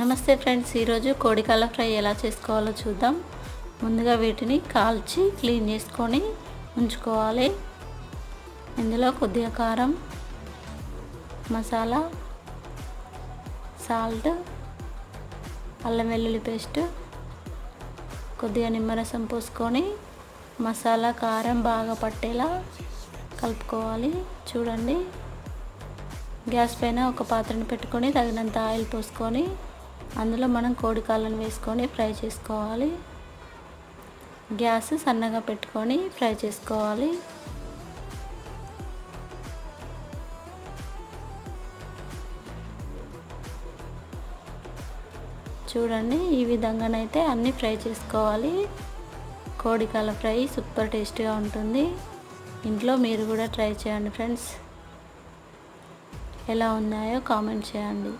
నమస్తే ఫ్రెండ్స్, ఈరోజు కోడికాల ఫ్రై ఎలా చేసుకోవాలో చూద్దాం. ముందుగా వీటిని కాల్చి క్లీన్ చేసుకొని ఉంచుకోవాలి. ఇందులో కొద్దిగా కారం, మసాలా, సాల్ట్, అల్లం వెల్లుల్లి పేస్ట్, కొద్దిగా నిమ్మరసం పోసుకొని మసాలా కారం బాగా పట్టేలా కలుపుకోవాలి. చూడండి, గ్యాస్ పైన ఒక పాత్రను పెట్టుకొని తగినంత ఆయిల్ పోసుకొని అందులో మనం కోడికాళ్ళను వేసుకొని ఫ్రై చేసుకోవాలి. గ్యాస్ సన్నగా పెట్టుకొని ఫ్రై చేసుకోవాలి. చూడండి, ఈ విధంగానైతే అన్నీ ఫ్రై చేసుకోవాలి. కోడికాళ్ళ ఫ్రై సూపర్ టేస్టీగా ఉంటుంది. ఇంట్లో మీరు కూడా ట్రై చేయండి ఫ్రెండ్స్. ఎలా ఉన్నాయో కామెంట్ చేయండి.